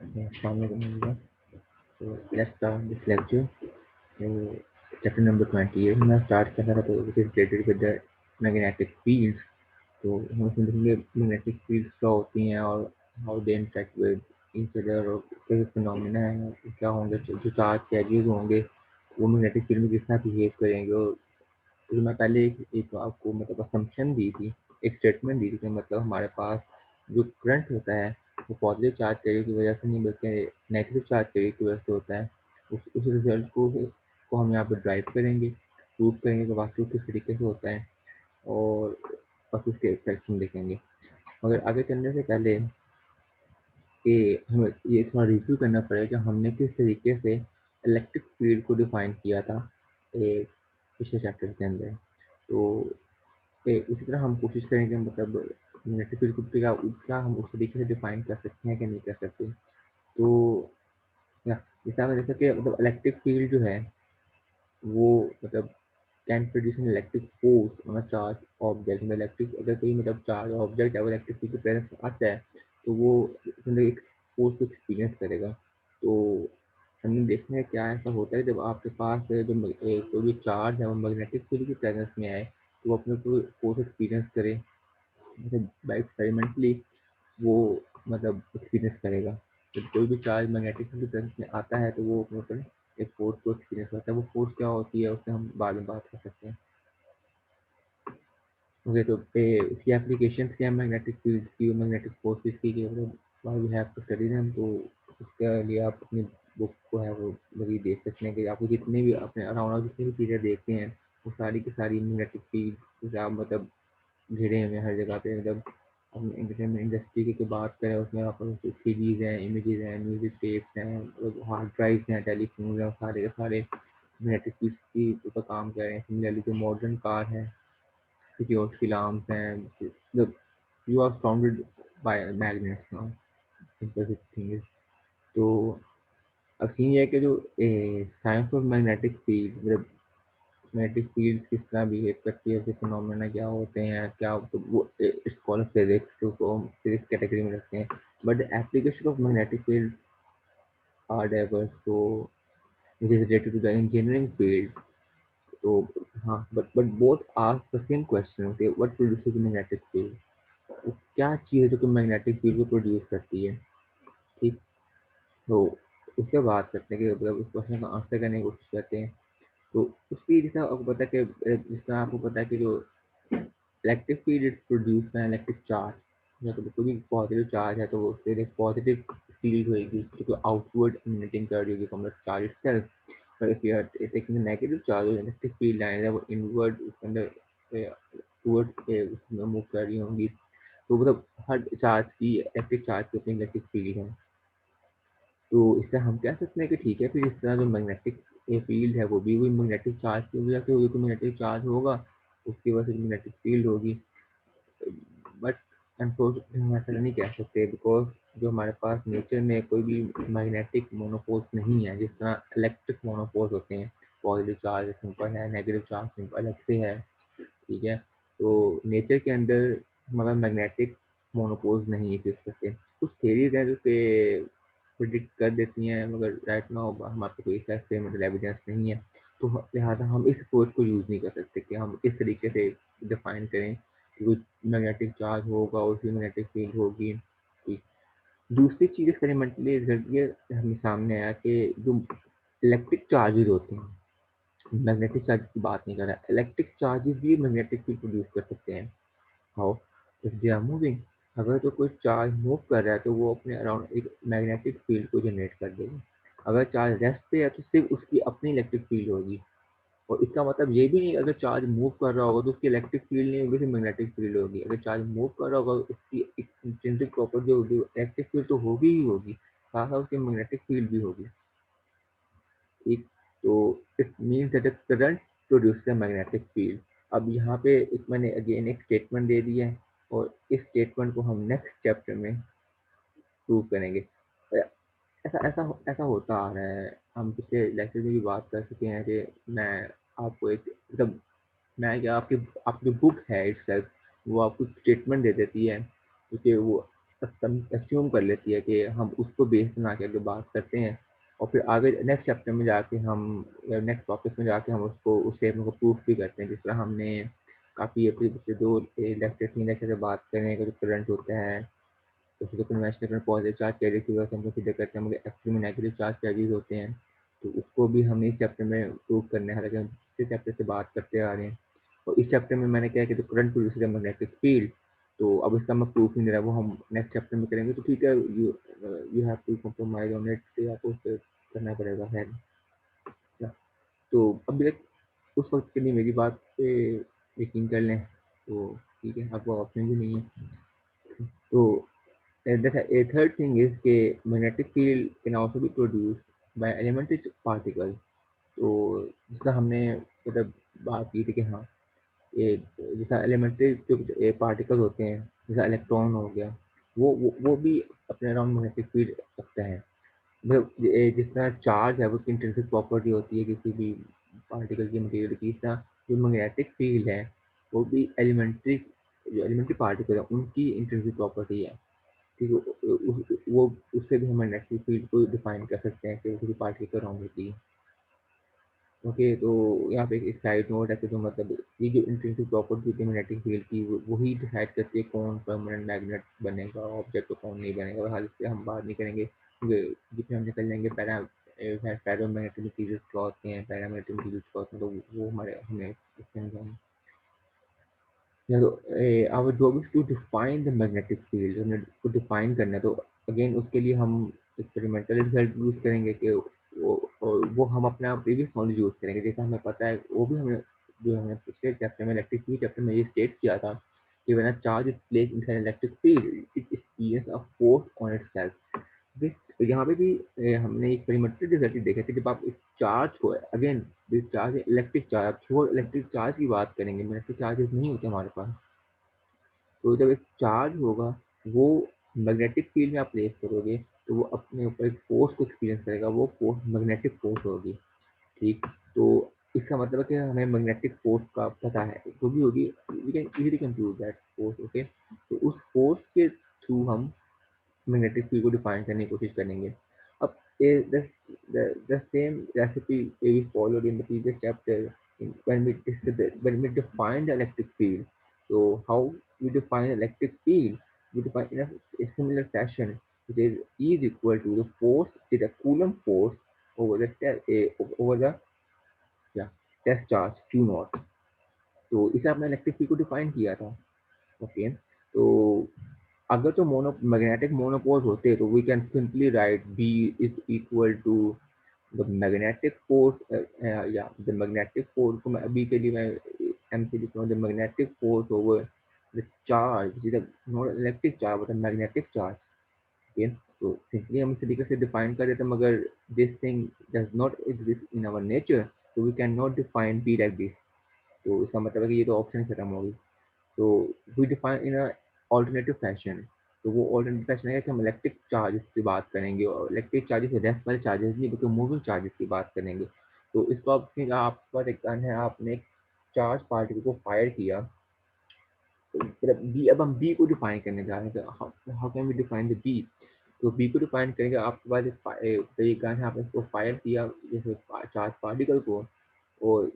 Assalamualaikum everyone. So let's start this lecture. So chapter number 28 मैं start कर रहा था which is related with the magnetic fields. तो हम उसमें देखेंगे magnetic fields क्या होती हैं और how they interact with each other और क्या फिनोमिना है क्या होंगे जो चार्ज चार्जेस होंगे वो magnetic field में किस तरह बिहेव करेंगे और तो मैं पहले एक आपको मतलब असम्पशन दी थी, एक स्टेटमेंट दी थी कि मतलब हमारे पास जो करंट होता है वो पॉजिटिव चार्ज कैरियर की वजह से नहीं बल्कि नेगेटिव चार्ज कैरियर की वजह से होता है। उस रिजल्ट को हम यहाँ पर ड्राइव करेंगे, प्रूव करेंगे कि वास्तव किस तरीके से होता है और बस उसके इफेक्ट्स हम देखेंगे। मगर आगे चलने से पहले कि हमें ये थोड़ा रिव्यू करना पड़ेगा कि हमने किस तरीके से इलेक्ट्रिक फील्ड को डिफाइन किया था पिछले चैप्टर के अंदर। तो इसी तरह हम कोशिश करेंगे मतलब मैग्नेटिक फील्ड को क्या क्या हम उस तरीके से डिफाइन कर सकते हैं कि नहीं कर सकते। तो या जैसे आपने देखा कि मतलब इलेक्ट्रिक फील्ड जो है वो मतलब can produce an electric force on a charge object. मतलब इलेक्ट्रिक अगर कोई मतलब चार्ज ऑब्जेक्ट है वो इलेक्ट्रिक फील्ड के प्रेजेंस में आता है तो वो मतलब एक फोर्स को एक्सपीरियंस करेगा। तो हमने देखना है क्या ऐसा होता है जब आपके पास कोई भी चार्ज है वो मैग्नेटिक फील्ड की प्रेजेंस में आए तो वो अपने को फोर्स एक्सपीरियंस करे मतलब बाय एक्सपेरिमेंटली वो मतलब एक्सपीरियंस करेगा। जब कोई भी चार्ज मैग्नेटिक फील्ड की प्रेजेंस में आता है तो वो अपने ऊपर एक फोर्स को एक्सपीरियंस करता है। वो फोर्स क्या होती है उससे हम बाद में बात कर सकते हैं। ओके तो इसकी एप्लीकेशन क्या है मैग्नेटिक फील्ड की मैग्नेटिक फोर्सेस की why we have to study them. तो उसके लिए आप अपनी बुक को है वो वही देख सकते हैं कि आपको जितने भी अपने अराउंड जितनी भी चीज़ें देखते हैं वो सारी की सारी मैग्नेटिक फील्ड जैसे आप मतलब घिरे हुए हैं हर जगह पे मतलब हम एंटरटेनमेंट इंडस्ट्री की बात करें उसमें आप सीडीज हैं इमेजेस हैं म्यूजिक टेप्स हैं मतलब हार्ड ड्राइव्स हैं टेलीफोन हैं सारे के सारे मैग्नेटिक फील्ड की ऊपर काम कर रहे हैं। सिमिलरली जो मॉडर्न कार है secure alarms and the you are surrounded by magnets now. Simple thing is तो अब सीन ये है कि जो साइंस ऑफ मैग्नेटिक फील्ड मतलब मैग्नेटिक फील्ड किस तरह बिहेव करती है उसके फिनोमेना क्या होते हैं क्या तो वो इट्स कॉल्ड फिजिक्स को हम फिजिक्स कैटेगरी में रखते हैं। But application of magnetic field are diverse तो it is related to the engineering field. तो हाँ but both ask the same question कि व्हाट प्रोड्यूसेस मैग्नेटिक फील्ड। क्या चीज़ है जो कि मैग्नेटिक फील्ड को प्रोड्यूस करती है। ठीक तो उसके बाद करते हैं कि मतलब उस क्वेश्चन का आंसर करने की कोशिश करते हैं। तो उसकी जैसा आपको पता है कि जिस तरह आपको पता है कि जो electric field is produce by electric charge या तो कोई भी पॉजिटिव चार्ज है तो वो उससे एक पॉजिटिव फील्ड होगी जो आउटवर्ड इमिटिंग कर रही होगी फ्रॉम द चार्ज इटसेल्फ। पर if you are taking negative charge electric field line है वो इनवर्ड उसके अंदर टूवर्ड उसमें मूव कर रही होंगी। तो मतलब हर चार्ज की इलेक्ट्रिक चार्ज की अपनी इलेक्ट्रिक फील्ड है। तो इससे हम कह सकते हैं कि ठीक है फिर इस तरह जो मैग्नेटिक फील्ड है वो भी वही मैग्नेटिक चार्ज की वजह से होगी। तो मैग्नेटिक चार्ज होगा उसकी वजह से मैग्नेटिक फील्ड होगी। बट अनफॉर्चुनेटली हम ऐसा नहीं कह सकते बिकॉज जो हमारे पास नेचर में कोई भी मैग्नेटिक मोनोपोल्स नहीं है जिस तरह इलेक्ट्रिक मोनोपोल्स होते हैं। पॉजिटिव चार्ज सिंपल है नेगेटिव चार्ज सिंपल अलग से है। ठीक है तो नेचर के अंदर हमारा मैग्नेटिक मोनोपोल्स नहीं एग्जिस्ट करते। कुछ थेरीज हैं जो कि प्रिडिक्ट कर देती हैं मगर राइट नाउ हमारे पास कोई ऐसा एक्सपेरिमेंटल एविडेंस नहीं है। तो लिहाजा हम इस अप्रोच को यूज़ नहीं कर सकते कि हम इस तरीके से डिफाइन करें कि कुछ मैग्नेटिक चार्ज होगा और उसकी मैग्नेटिक फील्ड होगी। ठीक दूसरी चीज़ एक्सपेरिमेंटली रिजल्ट ये हमें सामने आया कि जो इलेक्ट्रिक चार्जेस होते हैं मैग्नेटिक चार्जेस की बात नहीं कर रहा इलेक्ट्रिक चार्जेस भी मैग्नेटिक फील्ड प्रोड्यूस कर सकते हैं। How if they are moving अगर तो कोई चार्ज मूव कर रहा है तो वो अपने अराउंड एक मैग्नेटिक फील्ड को जनरेट कर देगा। अगर चार्ज रेस्ट पे है तो सिर्फ उसकी अपनी इलेक्ट्रिक फील्ड होगी। और इसका मतलब ये भी नहीं अगर चार्ज मूव कर रहा होगा तो उसकी इलेक्ट्रिक फील्ड नहीं होगी सिर्फ मैग्नेटिक फील्ड होगी। अगर चार्ज मूव कर रहा होगा उसकी एक इंट्रिंसिक प्रॉपर्टी जो इलेक्ट्रिक फील्ड तो होगी ही होगी साथ साथ उसकी मैग्नेटिक फील्ड भी होगी। ठीक तो it means that current produce magnetic field. अब यहाँ पे एक मैंने अगेन एक स्टेटमेंट दे दी है और इस स्टेटमेंट को हम नेक्स्ट चैप्टर में प्रूव करेंगे। ऐसा ऐसा ऐसा होता आ रहा है हम पिछले लेक्चर में भी बात कर चुके हैं कि मैं आपको एक मतलब मैं क्या आपकी आपकी बुक है इट्सेल्फ वो आपको स्टेटमेंट दे देती है क्योंकि वो अस्यूम कर लेती है कि हम उसको बेस बना के आगे बात करते हैं, और फिर आगे नेक्स्ट चैप्टर में जाके हम, या नेक्स्ट टॉपिक में जाके हम उसको उस स्टेटमेंट को प्रूफ भी करते हैं। जिस तरह हमने काफ़ी अपनी पिछले 2 लेक्चर 3 लेक्चर से बात करें कि जो करंट होता है, उसको कन्वेंशनल पॉजिटिव चार्ज कैरियर की वजह से हम कंसिडर करते हैं, मगर एक्चुअली में नेगेटिव चार्ज कैरियर होते हैं। तो उसको भी हमने इस चैप्टर में प्रूव करना है, हालांकि हम पिछले चैप्टर से बात करते आ रहे हैं। और इस चैप्टर में मैंने क्या है कि जो करंट प्रोड्यूस है मैग्नेटिक फील्ड, तो अब इसका मैं प्रूफ नहीं दे रहा, वो हम नेक्स्ट चैप्टर में करेंगे। तो ठीक है, you have to compromise on it, से आपको उसे करना पड़ेगा है। तो अभी तक उस वक्त के लिए मेरी बात पे यकीन कर लें, तो ठीक है, आपको ऑप्शन भी नहीं है। तो a third thing is कि magnetic field can also be produced by elementary particles। तो जिसका हमने मतलब बात की थी कि हाँ, ये जैसा एलिमेंट्री जो पार्टिकल होते हैं, जैसा इलेक्ट्रॉन हो गया, वो भी अपने अराउंड मैग्नेटिक फील्ड रखता है। मतलब जिस तरह चार्ज है वो उसकी इंट्रिंसिक प्रॉपर्टी होती है किसी भी पार्टिकल की, मटेरियल की, इस तरह जो मैग्नेटिक फील्ड है वो भी एलिमेंट्री पार्टिकल है उनकी इंट्रिंसिक प्रॉपर्टी है। ठीक है, वो उससे भी हम मैग्नेटिक फील्ड को डिफाइन कर सकते हैं कि वो किसी पार्टिकल के अराउंड होती है। ओके, तो यहाँ पे एक साइड नोट है कि जो मतलब ये जो इंट्रिंसिक प्रॉपर्टी होती है मैग्नेटिक फील्ड की, वही डिसाइड करती है कौन परमानेंट मैग्नेट बनेगा ऑब्जेक्ट और कौन नहीं बनेगा। और हाल से हम बात नहीं करेंगे क्योंकि जिसमें हम निकल जाएंगे पैरामैग्नेटिक मटीरियल्स क्या होते हैं, पैरामैग्नेटिक मटीरियल्स क्या होते हैं, तो वो हमारे हमें इसमें जाएंगे। या तो our job is to define the magnetic field, हमें उसको डिफाइन करना है। तो अगेन उसके लिए हम एक्सपेरिमेंटल रिजल्ट यूज करेंगे कि वो हम अपना प्रीवियस नॉलेज यूज करेंगे। जैसा हमें पता है वो भी हमें, जो हमने पिछले चैप्टर में इलेक्ट्रिक फील्ड चैप्टर में ये स्टेट किया था कि when a charge is placed inside electric field it experience a force on itself. तो यहाँ पे भी हमने एक्सपेरिमेंटल रिजल्ट देखे थे। जब आप इस चार्ज को again, this charge electric charge, छोड़ इलेक्ट्रिक चार्ज की बात करेंगे, इलेक्ट्रिक चार्जेस नहीं होते हमारे पास। तो जब एक चार्ज होगा वो मैग्नेटिक फील्ड में आप प्लेस करोगे, तो वो अपने ऊपर एक फोर्स को एक्सपीरियंस करेगा, वो फोर्स मैग्नेटिक फोर्स होगी। ठीक, तो इसका मतलब है कि हमें मैग्नेटिक फोर्स का पता है, जो भी होगी we can easily compute that force. Okay, तो उस फोर्स के थ्रू हम मैग्नेटिक फील्ड को डिफाइन करने की कोशिश करेंगे। अब the same recipe we followed in the previous chapter when we define the electric field. So how we define electric field? We define in a similar fashion. It is E is equal to the force, it is a Coulomb force over over the yeah, test charge Q naught. तो इसे आपने electric field को define किया था। Okay, तो अगर तो mono magnetic monopoles होते तो we can simply write B is equal to the magnetic force, या द मैग्नेटिक फोर्स को मैं अभी के लिए मैं एम से लिख रहा हूँ, the magnetic force over the charge is not electric charge but magnetic charge. Okay, तो सिंपली हम इस तरीके से डिफाइन कर देते हैं, मगर this thing does not exist in our nature, तो we can not define be like this. तो इसका मतलब है कि ये तो ऑप्शन खत्म होगी। तो we define in a alternative fashion. तो वो ऑल्टरनेटिव फैशन है कि हम इलेक्ट्रिक चार्जेस की बात करेंगे, और इलेक्ट्रिक चार्जेस रेस्ट वाले चार्जेस नहीं बल्कि मूविंग चार्जेस की बात करेंगे। तो इसको आपका एक गन है, आपने एक चार्ज पार्टिकल को फायर किया, तो मतलब बी, अब हम बी को डिफाइन करने जा रहे हैं। तो how can we define the B? तो बी को डिफाइन करेंगे, आपके पास एक गन है, आपने इसको फायर किया जैसे चार्ज पार्टिकल को, और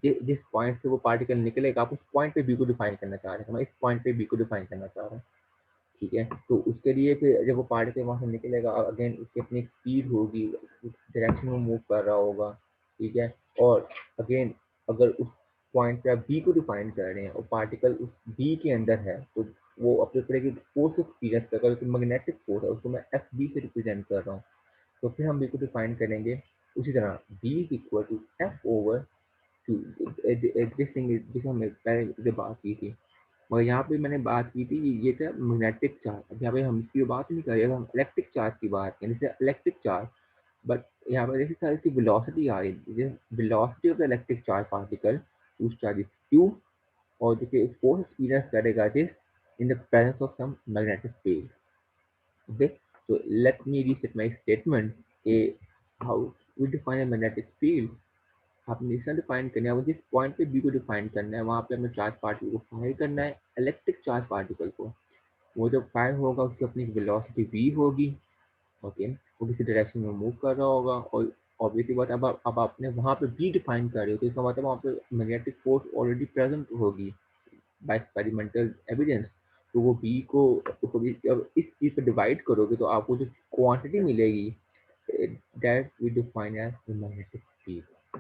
जिस पॉइंट से वो पार्टिकल निकलेगा आप उस पॉइंट पे बी को डिफाइन करना चाह रहे हैं। मैं इस पॉइंट पे बी को डिफाइन करना चाह रहा हूँ। ठीक है, तो उसके लिए फिर जब वो पार्टिकल वहाँ से निकलेगा, अगेन उसकी अपनी स्पीड होगी, उस डायरेक्शन में मूव कर रहा होगा। ठीक है, और अगेन अगर उस पॉइंट पे आप बी को डिफाइन कर रहे हैं और पार्टिकल उस बी के अंदर है, तो वो अपने तरह की फोर्स एक्सपीरियंस करेगा, जो मैग्नेटिक फोर्स है उसको मैं एफ बी से रिप्रेजेंट कर रहा हूँ। तो फिर हम बी को डिफाइन करेंगे उसी तरह, B is equal to F over existing, जिसे हमने पहले बात की थी। और यहाँ पे मैंने बात की थी, ये था मैग्नेटिक चार्ज। अब यहाँ पे हम इसकी बात नहीं कर रहे, हम इलेक्ट्रिक चार्ज की बात करें, जैसे इलेक्ट्रिक चार्ज। बट यहाँ पर जैसे सारी इसकी वेलोसिटी आ रही है, velocity of the electric charge particle उस चार्ज क्यू, और जैसे फोर्स एक्सपीरियंस करेगा this in the presence of some magnetic field. Okay, so let me reset my statement कि how we define a magnetic field। आपने इसे define करना है, जिस पॉइंट पे बी को डिफाइन करना है वहां पे हमें चार्ज पार्टिकल को फायर करना है, इलेक्ट्रिक चार्ज पार्टिकल को। वो जब फायर होगा उसकी अपनी वेलोसिटी v होगी, ओके, वो किसी डायरेक्शन में मूव कर रहा होगा, और ऑब्वियसली बात, अब आपने वहाँ पे v डिफाइन कर रहे हो, तो इसका मतलब वहाँ पे मैग्नेटिक फोर्स ऑलरेडी प्रेजेंट होगी बाय एक्सपेरिमेंटल एविडेंस। तो वो v को कभी जब इस चीज़ पे डिवाइड करोगे तो आपको जो क्वांटिटी मिलेगी, that we define as magnetic field.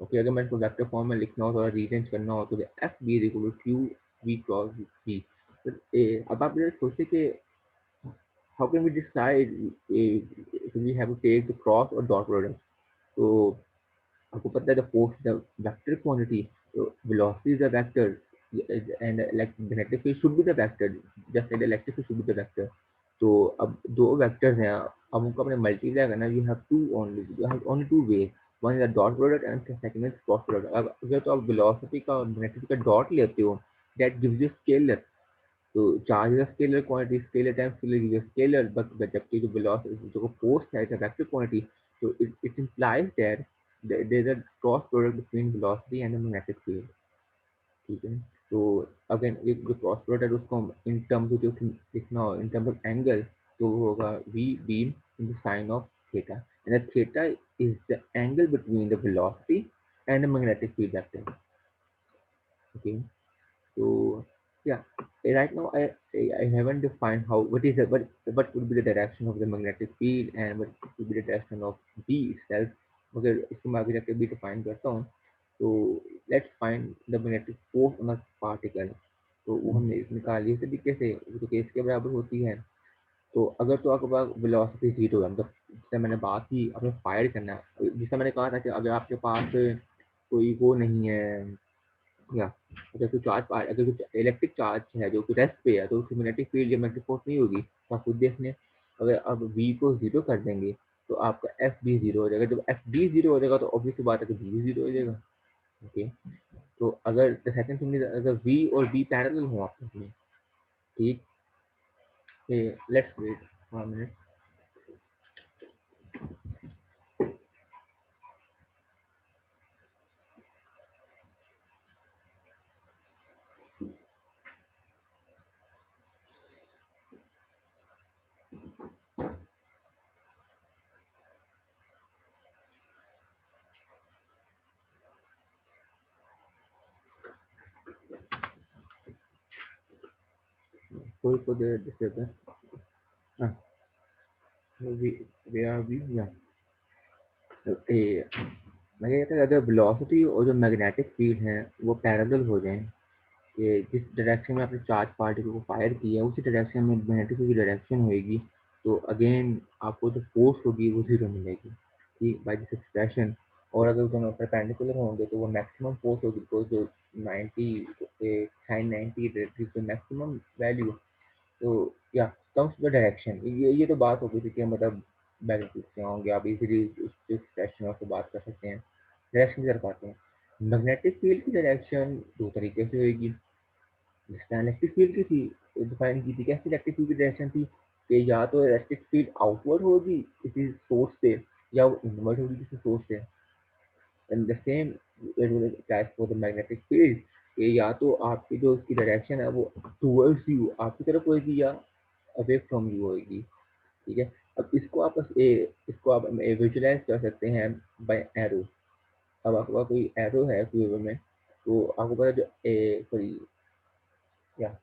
Okay, अगर मैं इसको वेक्टर फॉर्म में लिखना हो, थोड़ा रीअरेंज करना हो, तो F B is equal to Q V cross V. अब आप ये सोचते कि how can we decide if we have to take the cross or dot product? तो आपको पता है the force the vector quantity, so velocity is a vector, and like magnetic field should be the vector, just like the electric field should be the vector. तो अब दो vectors हैं, अब उनको अपने मल्टीप्लाई करना, you have to only, you have only two ways, one is dot product and second is cross product. अगर तो आप वेलोसिटी का और मैग्नेटिक का डॉट लेते हो, दैट गिव्स यू स्केलर। तो charge is scalar quantity, scalar time scalar gives scalar, but जबकि जो वेलोसिटी जो फोर्स है it's a vector quantity, so it implies that there's a cross product between velocity and the magnetic field, ठीक है। तो again एक जो cross product है उसको इन टर्म्स जो लिखना हो इन टर्म्स ऑफ एंगल, तो वो होगा v beam in the sine of theta, and the theta is the angle between the velocity and the magnetic field vector, okay। So yeah, right now I haven't defined how what is the what would be the direction of the magnetic field and what would be the direction of B itself. मगर इसको मैं आगे जाके भी define करता हूँ। तो let's find the magnetic force on a particle. तो वो हमने निकाली इस तरीके से, जो कि इसके बराबर होती है। तो अगर तो आपके पास वेलोसिटी जीरो है, मतलब जैसे मैंने बात की आपने फायर करना है, जिससे मैंने कहा था कि अगर आपके पास कोई वो नहीं है, या अगर कोई अगर कुछ इलेक्ट्रिक चार्ज है जो कि रेस्ट पे है, तो उसकी मैग्नेटिक फील्ड या मैग्नेटिक फोर्स नहीं होगी। तो आप खुद देखने, अगर आप v को जीरो कर देंगे तो आपका एफ भी जीरो हो जाएगा। जब एफ बी जीरो हो जाएगा तो ऑब्वियसली बात है कि v भी जीरो हो जाएगा, ओके। तो अगर द सेकंड थिंग इज, अगर v और b पैरेलल हो आपस में, ठीक, लेट्स वेट 1 मिनट। कोई को दे डिस्टर्बेंस, हाँ, वे आर वी, या मैं कहता हूँ अगर वेलोसिटी और जो मैग्नेटिक फील्ड है वो पैरेलल हो जाएं, कि जिस डायरेक्शन में आपने चार्ज पार्टिकल को फायर किया उसी डायरेक्शन में मैग्नेटिक की डायरेक्शन होएगी, तो अगेन आपको जो फोर्स होगी वो जीरो मिलेगी, ठीक, बाय दिस एक्सप्रेशन। और अगर दोनों परपेंडिकुलर होंगे तो वो मैक्सिमम फोर्स होगी, तो जो 90 साइन 90 डिग्री मैक्सिमम वैल्यू। तो या कम्स द डायरेक्शन, ये तो बात हो गई थी कि मतलब मैग्नेटिक से होंगे, आप इजीली उस एक्सप्रेशन से बात कर सकते हैं, डायरेक्शन कर पाते हैं। मैग्नेटिक फील्ड की डायरेक्शन दो तरीके से होगी, जिसने इलेक्ट्रिक फील्ड की थी डिफाइन की थी। कैसे इलेक्ट्रिक फील्ड की डायरेक्शन थी कि या तो इलेक्ट्रिक फील्ड आउटवर्ड होगी किसी सोर्स से, या वो इनवर्ड होगी किसी सोर्स से। And the same applies for the magnetic field, कि या तो आपकी जो उसकी डायरेक्शन है वो टूवर्ड्स यू आपकी तरफ होगी या अवे फ्रॉम यू होगी, ठीक है। अब इसको आप विजुलाइज कर सकते हैं बाय एरो। अब आपके पास कोई एरो है फ्यूवर में, तो आपको पता जो सॉरी या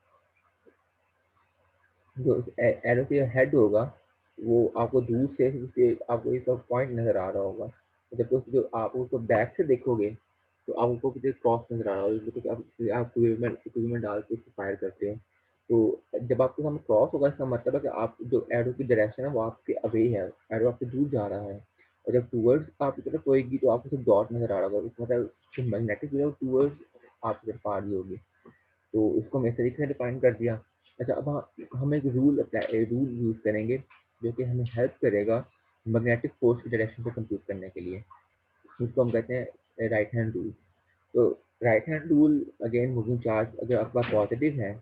जो एरो के हेड होगा वो आपको दूर से उसके आपको एक पॉइंट नजर आ रहा होगा। जब तो जो आप उसको बैक से देखोगे तो आपको किसी क्रॉस नजर आ रहा होगा, क्योंकि आप इक्विपमेंट डाल के उसको फायर करते हो। तो जब आपके सामने क्रॉस होगा इसका मतलब है कि आप जो एरो की डायरेक्शन है वो आपके अवे है, एरो आपसे दूर जा रहा है। और जब टूवर्ड्स आपकी तरफ होएगी तो आपको सिर्फ डॉट नजर आ रहा होगा, इसका मतलब जो मैग्नेटिक जो टूवर्ड्स आपकी तरफ आ रही होगी। तो इसको मैं इस तरीके से डिफाइन कर दिया। अच्छा, अब हम एक रूल यूज़ करेंगे जो कि हमें हेल्प करेगा मैग्नेटिक फोर्स की डायरेक्शन को कंप्यूट करने के लिए। इसको हम कहते हैं राइट हैंड रूल। तो right hand rule, again moving charge अगर आपका पॉजिटिव है,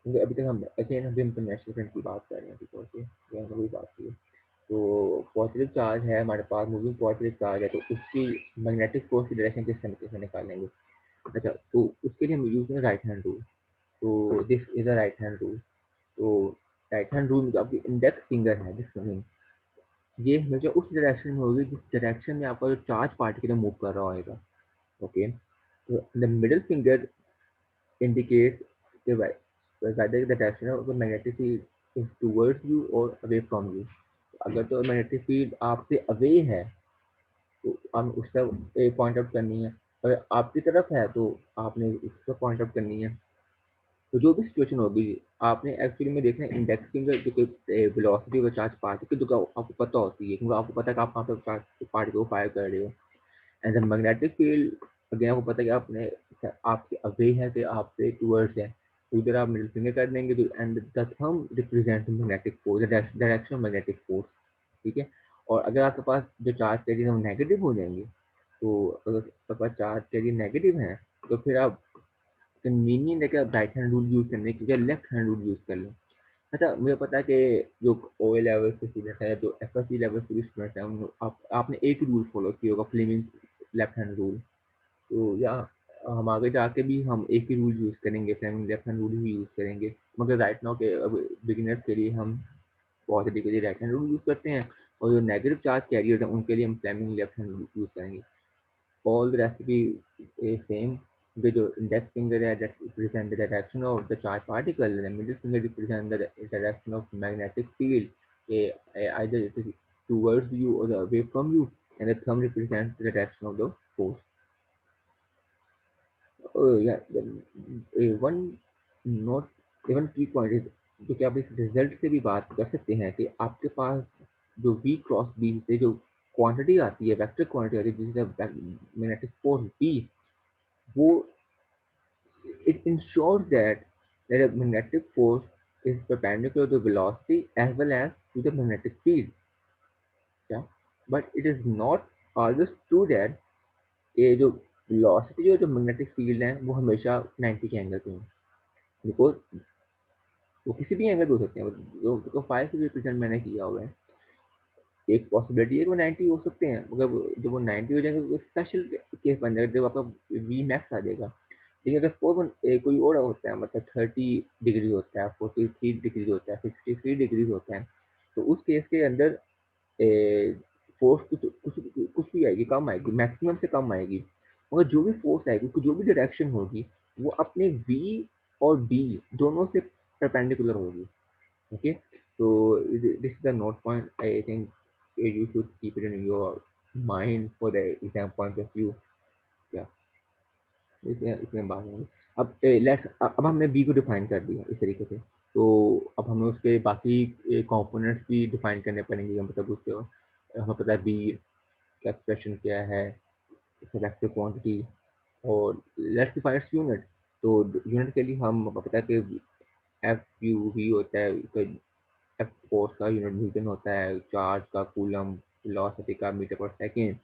क्योंकि अभी तक हम अगेन हम इंटरनेशनल करंट की बात कर रहे हैं, बिकॉज ये हमने वही बात की है। तो पॉजिटिव चार्ज है हमारे पास, मूविंग पॉजिटिव चार्ज है, तो उसकी मैग्नेटिक फोर्स की डायरेक्शन किस तरीके से निकालेंगे। अच्छा, तो उसके लिए हम यूज करें राइट हैंड रूल। तो this is a right hand rule. तो राइट हैंड रूल में जो आपकी इंडेक्स फिंगर है दिस वन, ये हमेशा उस डायरेक्शन में होगी जिस डायरेक्शन में आपका जो चार्ज पार्टिकल मूव कर रहा होगा। ओके, तो the middle finger indicates the whether the direction of the magnetic field is towards you or away from you। अगर तो मैग्नेटिक फील्ड आपसे अवे है तो हम उसका पॉइंट आउट करनी है, अगर आपकी तरफ है तो आपने उसका पॉइंट आउट करनी है। तो जो भी सिचुएशन होगी आपने एक्चुअली में देखना है इंडेक्स फिंगर जो कि वेलोसिटी और चार्ज पार्टिकल जो आपको पता होती है, क्योंकि आपको पता है कि आप कहाँ पे चार्ज पार्टिकल को फायर कर रहे हो। And the magnetic field again आपको पता है कि आपने आपके अवे है कि आपसे टूवर्ड्स है, तो इधर आप मिडिल फिंगर कर देंगे। तो and the thumb represent magnetic force, direction of magnetic force. ठीक है, और अगर आपके पास जो चार्ज कैरियर है वो नेगेटिव हो जाएंगे, तो अगर आपके पास चार्ज कैरियर नेगेटिव है तो फिर आप कन्वीनियंट है कि आप राइट हैंड रूल यूज़ करने की जगह लेफ्ट हैंड रूल यूज़ कर लें। अच्छा, मुझे पता है कि जो ओ लेवल के स्टूडेंट है, जो एफ एस सी लेवल के स्टूडेंट है, आपने एक ही रूल फॉलो किया होगा, फ्लेमिंग लेफ्ट हैंड रूल। तो या हम आगे जाके भी हम एक ही रूल यूज़ करेंगे, फ्लेमिंग लेफ्ट हैंड रूल ही यूज़ करेंगे, मगर राइट नाउ के अब बिगिनर्स के लिए हम पॉजिटिव के लिए राइट हैंड रूल यूज़ करते हैं, और जो नेगेटिव चार्ज कैरियर है उनके लिए हम Fleming left hand rule use करेंगे। All the recipe is same. The index finger that represent the direction of the charged particle, the middle finger represent the direction of magnetic field, either it is towards you or the away from you, and the thumb represents the direction of the force. Yeah, one not even key point is जो कि आप इस result से भी बात कर सकते हैं कि आपके पास जो V क्रॉस B से जो क्वांटिटी आती है, वेक्टर क्वांटिटी आती है, जिसे मैग्नेटिक फोर्स B, वो it ensures that a magnetic force is perpendicular to velocity as well as to the magnetic field. Yeah? But it is not always true that ये जो velocity और जो magnetic field है वो हमेशा 90 के angle पे है, बिकॉज वो किसी भी एंगल पे हो सकते हैं। जो 5 से रिप्रेजेंट मैंने किया हुआ है, एक पॉसिबिलिटी है कि वो 90 हो सकते हैं, मगर जब वो 90 हो जाएंगे तो स्पेशल केस बन जाएगा जब आपका वी मैक्स आ जाएगा। लेकिन अगर सपोज कोई और होता है, मतलब 30 डिग्री होता है, 43 डिग्री होता है, 63 डिग्री होता है, तो उस केस के अंदर फोर्स कुछ कुछ कुछ भी आएगी, कम आएगी, मैक्सिमम से कम आएगी, मगर जो भी फोर्स आएगी, जो भी डायरेक्शन होगी, वो अपने वी और बी दोनों से परपेंडिकुलर होगी। Okay, so this is the note point. I think you should keep it in your mind for the exam point of view. Yeah, इसमें बात होगी। अब लेट्स, अब हमने बी को डिफाइन कर दिया इस तरीके से, तो अब हमें उसके बाकी कंपोनेंट्स भी डिफाइन करने पड़ेंगे। मतलब उसके हमें पता है बी का एक्सप्रेशन क्या है, सेलेक्टिव क्वांटिटी, और लेट्स डिफाइन इट्स यूनिट। तो यूनिट के लिए हम पता है कि एफ यू वी होता है, एफ फोर्स का यूनिट न्यूटन होता है, चार्ज का कूलम, वेलोसिटी का metre per second.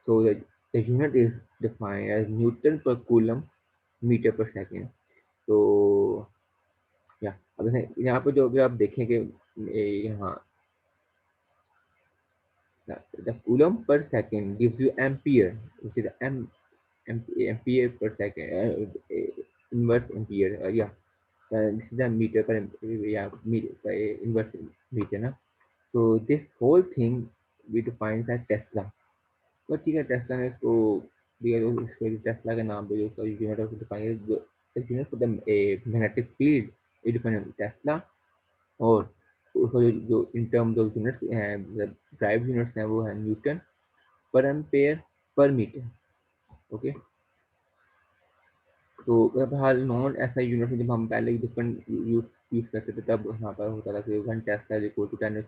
So the unit is defined as newton per coulomb metre per second. तो या अब यहाँ पे जो भी आप देखेंगे यहाँ the coulomb per second gives you ampere, which is ampere per second, inverse ampere, या this is the meter per, yeah, meter per inverse meter ना। तो this whole thing we define as tesla. तो ठीक है, Tesla ने इसको दिया, जो इसको टेस्ला के नाम पे जो उसका यूनिट ऑफ डिफाइन, जो unit for the magnetic field ये डिफाइन टेस्ला। और उसका जो इन टर्म्स ऑफ यूनिट्स हैं, ड्राइव यूनिट्स हैं, वो है Newton per ampere per metre. Okay, तो बहरहाल नॉन ऐसा यूनिट में जब हम पहले डिफरेंट यूज करते थे तब यहाँ पर होता था कि 1 tesla is equal to 10⁴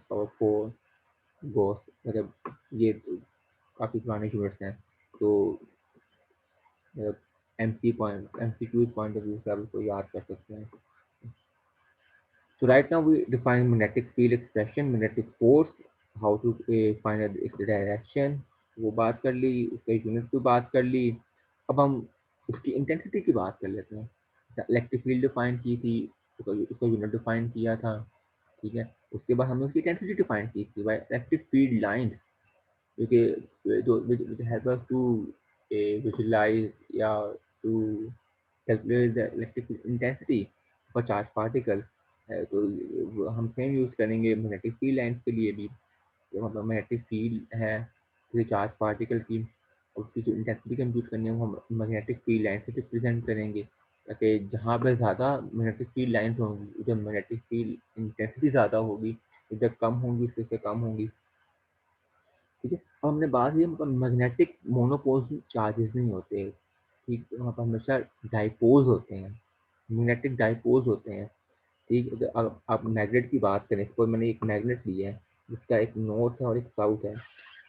gauss, मतलब ये काफ़ी पुराने यूनिट्स हैं। तो मतलब एमसीक्यू पॉइंट ऑफ व्यू से आप इसको याद कर सकते हैं। So right now we define magnetic field expression, magnetic force, how to find its direction, वो बात कर ली, उसके यूनिट की बात कर ली। अब हम उसकी इंटेंसिटी की बात कर लेते हैं। इलेक्ट्रिक फील्ड डिफाइन की थी, उसका यूनिट डिफाइन किया था, ठीक है। उसके बाद हमने उसकी इंटेंसिटी डिफाइन की थी बाय इलेक्ट्रिक फील्ड लाइन, जो कि जो हेल्प अस टू विजुलाइज या to calculate the electric intensity for charge particle है, तो हम सेम यूज़ करेंगे मैग्नेटिक फील्ड लाइंस के लिए भी। तो मतलब मैग्नेटिक फील्ड है किसी चार्ज पार्टिकल की, और उसकी जो इंटेंसिटी कंप्यूट करनी है वो हम मैग्नेटिक फील्ड लाइन से रिप्रेजेंट करेंगे, ताकि जहाँ पे ज़्यादा मैग्नेटिक फील्ड लाइन्स होंगी, उधर मैग्नेटिक फील्ड इंटेंसिटी ज़्यादा होगी, इधर कम होंगी उससे कम होंगी। ठीक है, अब हमने बात की मतलब मैग्नेटिक मोनोपोल चार्जेस नहीं होते, ठीक, वहाँ पर हमेशा डाइपोज होते हैं, मैग्नेटिक डाइपोज होते हैं। ठीक है, तो अब आप मैग्नेट की बात करें, कोई मैंने एक मैग्नेट लिया है जिसका एक नॉर्थ है और एक साउथ है।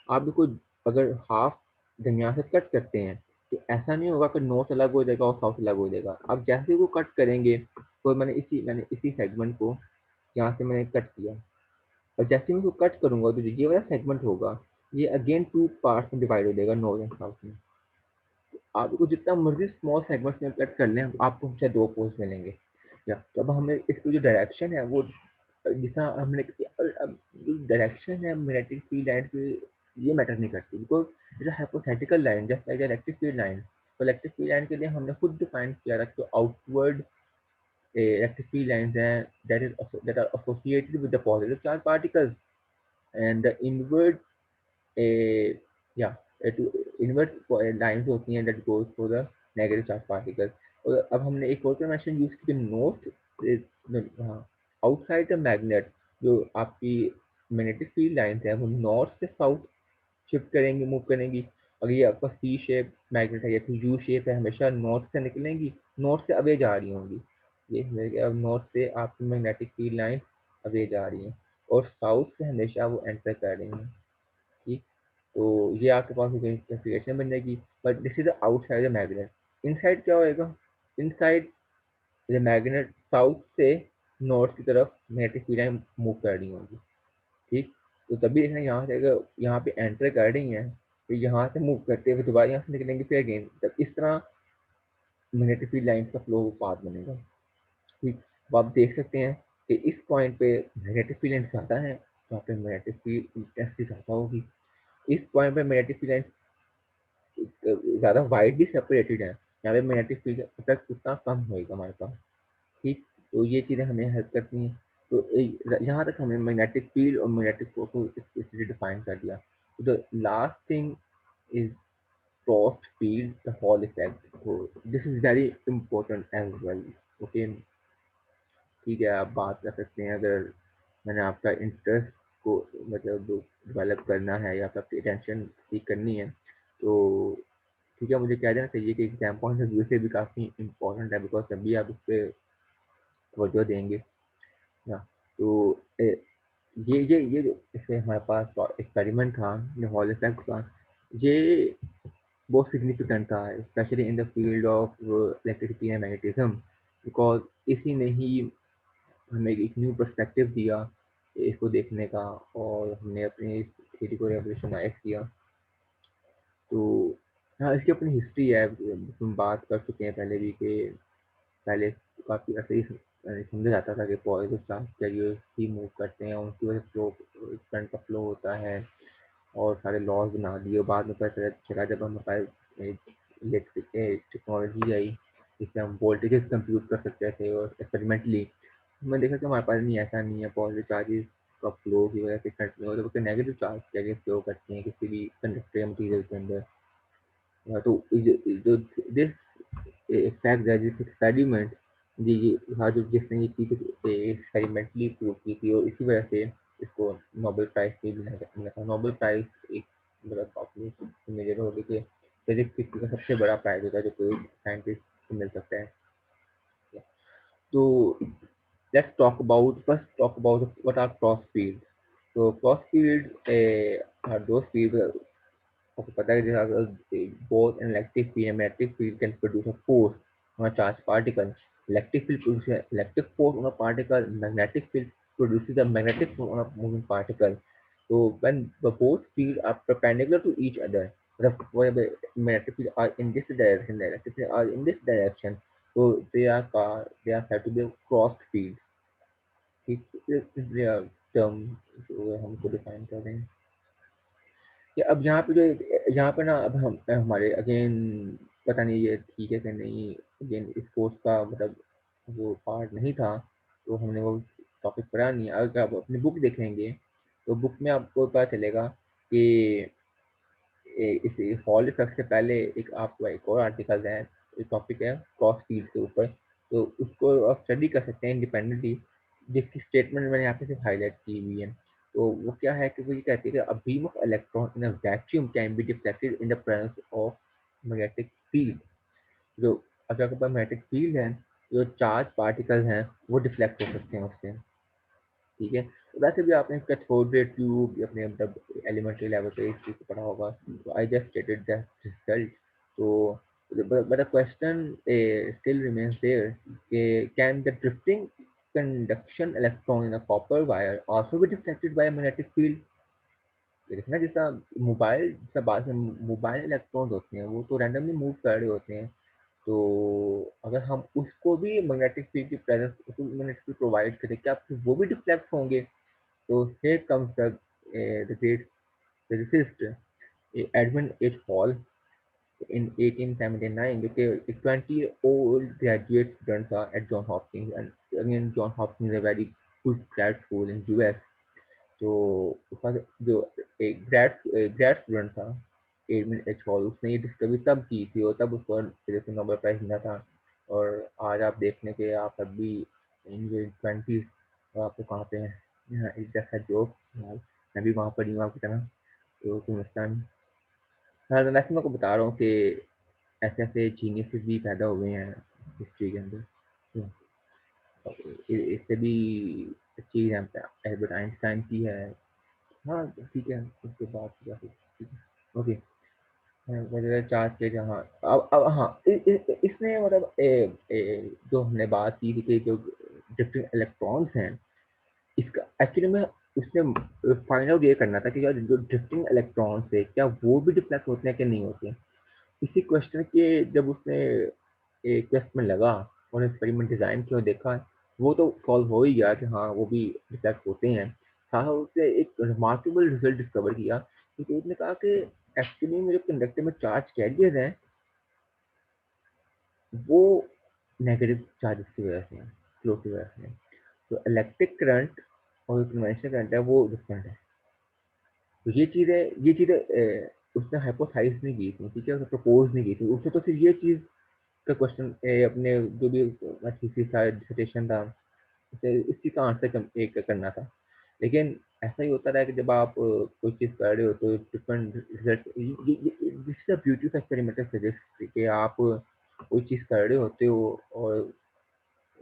आप इसको अगर हाफ दरमियान से कट करते हैं तो ऐसा नहीं होगा कि नॉर्थ अलग हो जाएगा और साउथ अलग हो जाएगा। आप जैसे वो कट करेंगे, तो मैंने इसी सेगमेंट को यहाँ से मैंने कट किया, और जैसे मैं इसको कट करूंगा तो जो ये वाला सेगमेंट होगा ये अगेन टू पार्ट्स में डिवाइड हो जाएगा, नॉर्थ एंड साउथ में। आपको जितना मर्जी स्मॉल सेगमेंट्स में कट कर लें, आपको हमेशा दो पोल्स मिलेंगे। या तो अब हमें इसकी जो डायरेक्शन है वो, जितना हमने अब जो डायरेक्शन है मैग्नेटिक फील्ड लाइन की, ये मैटर नहीं करती, because it is hypothetical line just like electric field line. तो इलेक्ट्रिक फील्ड लाइन के लिए हमने खुद डिफाइन किया था कि आउटवर्ड इलेक्ट्रिक फील्ड लाइंस हैं that are associated with the positive charge particles, and the inward a yeah to inward lines होती हैं that goes for the negative charge particles। और अब हमने एक और कन्वेंशन यूज की, नॉर्थ, हाँ, आउटसाइड द मैग्नेट, जो आपकी मैग्नेटिक फील्ड लाइंस है वो नॉर्थ से साउथ शिफ्ट करेंगी, मूव करेंगी। अगर ये आपका सी शेप मैग्नेट है या फिर यू शेप है, हमेशा नॉर्थ से निकलेंगी, नॉर्थ से अवे जा रही होंगी। ये मेरे अब नॉर्थ से आपकी मैग्नेटिक फील्ड लाइन अवे जा रही है, और साउथ से हमेशा वो एंटर कर रही हैं। ठीक, तो ये आपके पास एक क्लासिफिकेशन बन जाएगी। But this is the outside the magnet. Inside क्या होएगा, इनसाइड द मैग्नेट साउथ से नॉर्थ की तरफ मैग्नेटिक फील्ड लाइन मूव कर रही होंगी। ठीक, तो तभी देखना यहाँ से अगर यहाँ पे एंटर कर रही हैं, तो यहाँ से मूव करते हुए दोबारा यहाँ से निकलेंगे फिर अगेन, तब इस तरह मैग्नेटिक फील्ड लाइन का फ्लो पाथ बनेगा। ठीक, तो आप देख सकते हैं कि इस पॉइंट पे मैग्नेटिक फील्ड लाइन ज़्यादा है, वहाँ पे मैग्नेटिक फील्ड इंटेंसिटी ज़्यादा होगी। इस पॉइंट पे मैग्नेटिक फील्ड लाइन ज़्यादा वाइडली सेपरेटेड है, यहाँ पे मैग्नेटिक फील्ड इफेक्ट उतना कम होएगा हमारे पास। ठीक, तो ये चीज़ें हमें हेल्प करती हैं। तो यहाँ तक हमने मैग्नेटिक फील्ड और मैग्नेटिक फोर्स को इसलिए डिफाइन कर दिया। तो the last thing is cross field the Hall effect. तो this is very important as well. Okay, ठीक है, आप बात कर सकते हैं, अगर मैंने आपका इंटरेस्ट को मतलब डेवलप करना है या फिर आपकी अटेंशन सीख करनी है, तो ठीक है, मुझे कह देना चाहिए कि एग्जाम पॉइंट ऑफ व्यू से भी काफ़ी इंपॉर्टेंट है, बिकॉज तभी आप उस पर तवज्जो देंगे ना। तो ये जो जैसे हमारे पास एक्सपेरिमेंट था हॉल इफेक्ट का, ये बहुत सिग्निफिकेंट था, specially in the field of electricity and magnetism, because इसी ने ही हमें एक न्यू पर्सपेक्टिव दिया इसको देखने का, और हमने अपनी इस थियरी को रेवोल्यूशनाइज किया। तो हाँ, इसकी अपनी हिस्ट्री है, हम बात कर चुके हैं पहले भी कि पहले काफ़ी ऐसे ही समझा जाता था कि पॉजिटिव चार्ज कैरियर्स ही मूव करते हैं, उनकी वजह से फ्लो, करंट का फ्लो होता है, और सारे लॉज बना दिए। बाद में पता चला जब हमारे पास इलेक्ट्रिक टेक्नोलॉजी आई, जिससे हम वोल्टेजेस कंप्यूट कर सकते थे, और एक्सपेरिमेंटली मैंने देखा कि हमारे पास नहीं, ऐसा नहीं है, पॉजिटिव चार्जेस का फ्लो की वजह से करंट नहीं होता, बल्कि नेगेटिव चार्ज कैरियर फ्लो करते हैं किसी भी कंडक्टर मटीरियल के अंदर। तो जो this fact that this experiment, ये हाँ, जो जिसने ये चीज़ एक्सपेरिमेंटली प्रूव की थी, और इसी वजह से इसको नोबेल प्राइज भी मिला था। नोबेल प्राइज एक मतलब आपने मेजर होगी कि फिजिक्स का सबसे बड़ा प्राइज होता है जो कोई साइंटिस्ट को मिल सकता है। तो let's talk about what are cross fields. So cross fields are those fields, आपको पता है कि अगर both an electric field and magnetic field can produce a force on a charged particle. Electric field produces an electric force on a particle. Magnetic field produces a magnetic force on a moving particle. So when the both fields are perpendicular to each other, the magnetic field are in this direction, the electric field are in this direction. So they are said to be crossed fields. ठीक, term जो हमको define कर रहे हैं कि अब यहाँ पे जो यहाँ पे ना, अब हम हमारे अगेन पता नहीं ये ठीक है कि नहीं, अगेन इस कोर्स का मतलब वो पार्ट नहीं था, तो हमने वो टॉपिक पढ़ा नहीं। अगर आप अपनी बुक देखेंगे तो बुक में आपको पता चलेगा कि इस हॉल इफेक्ट से पहले एक आपका एक और आर्टिकल है, एक टॉपिक है क्रॉस फील्ड के ऊपर, तो उसको आप स्टडी कर सकते हैं इंडिपेंडेंटली, जिसकी स्टेटमेंट मैंने यहाँ पे सिर्फ हाईलाइट की हुई है। तो वो क्या है कि वो ये कहती है कि a beam of electron in a vacuum can be deflected in the presence of magnetic field. जो अगर आपके पास मैग्नेटिक फील्ड है, जो चार्ज पार्टिकल हैं वो डिफ्लेक्ट हो सकते हैं उससे। ठीक है, तो वैसे भी आपने इसका थोड़े ट्यूब अपने मतलब एलिमेंट्री लेवल पे इस चीज़ को पढ़ा होगा, तो I just stated that result. तो but the question still remains there, can the drifting conduction electron in a copper wire also be deflected by a magnetic field? देखना जैसा मोबाइल, जैसा बाद में मोबाइल इलेक्ट्रॉन्स होते हैं वो तो रैंडमली मूव कर रहे होते हैं, तो अगर हम उसको भी मैग्नेटिक फील्ड की प्रेजेंस, उसको मैग्नेटिक फील्ड प्रोवाइड करें, क्या फिर वो भी डिफ्लेक्ट होंगे? So here comes the great physicist Edmund H. Hall in 1879, जो कि एक 20-year-old graduate student था at John Hopkins, and again John Hopkins is a very good grad school in US. तो उसका जो एक ग्रेड स्टूडेंट था एडमिन एच हॉल, उसने ये डिस्कवरी तब की थी और तब उसको फिजिक्स में नोबेल प्राइज मिला था। और आज आप देखने के आप अभी इन जो 20s, और आपको कहाँ पे हैं, यहाँ एक जैसा जोक, मैं भी वहाँ पर ही हूँ आपकी तरह, तो समझता नहीं। हाँ, तो वैसे मैं को बता रहा हूँ कि ऐसे ऐसे जीनियस भी पैदा हुए हैं हिस्ट्री के अंदर। इससे भी अच्छी एग्जाम्पल एल्बर्ट आइंस्टाइन की है। हाँ ठीक है, उसके बाद क्या ठीक है, ओके। वजह चार्ज के जहाँ अब हाँ इसने मतलब जो हमने बात की थी कि जो डिफरेंट इलेक्ट्रॉन्स हैं, इसका एक्चुअली में उसने फाइंड आउट ये करना था कि यार जो ड्रिफ्टिंग इलेक्ट्रॉन्स है क्या वो भी डिफ्लेक्ट होते हैं कि नहीं होते हैं। इसी क्वेश्चन के जब उसने एक क्वेश्चन में लगा और एक्सपेरिमेंट डिजाइन किया और देखा, वो तो सॉल्व हो ही गया कि हाँ वो भी डिफ्लेक्ट होते हैं। साथ उसने एक रिमार्केबल रिजल्ट डिस्कवर किया, क्योंकि उसने कहा कि एक्चुअली में जो कंडक्टर में चार्ज कैरियर हैं वो नेगेटिव चार्जेस की वजह से हैं, फ्लो की वजह से हैं। तो इलेक्ट्रिक करंट और जो कन्वेंशनल करंट है वो डिफरेंट है। तो ये चीज़ें उसने हाइपोथाइज नहीं की थी, ठीक है, उसने प्रपोज नहीं की थी उसने, तो फिर ये चीज़ का क्वेश्चन अपने जो भी थीसिस था, डिसर्टेशन था, उसे इसी का आंसर एक करना था। लेकिन ऐसा ही होता रहा कि जब आप कोई चीज़ कर रहे हो तो different result, this is the beauty of experimental physics कि आप कोई चीज़ कर रहे होते हो और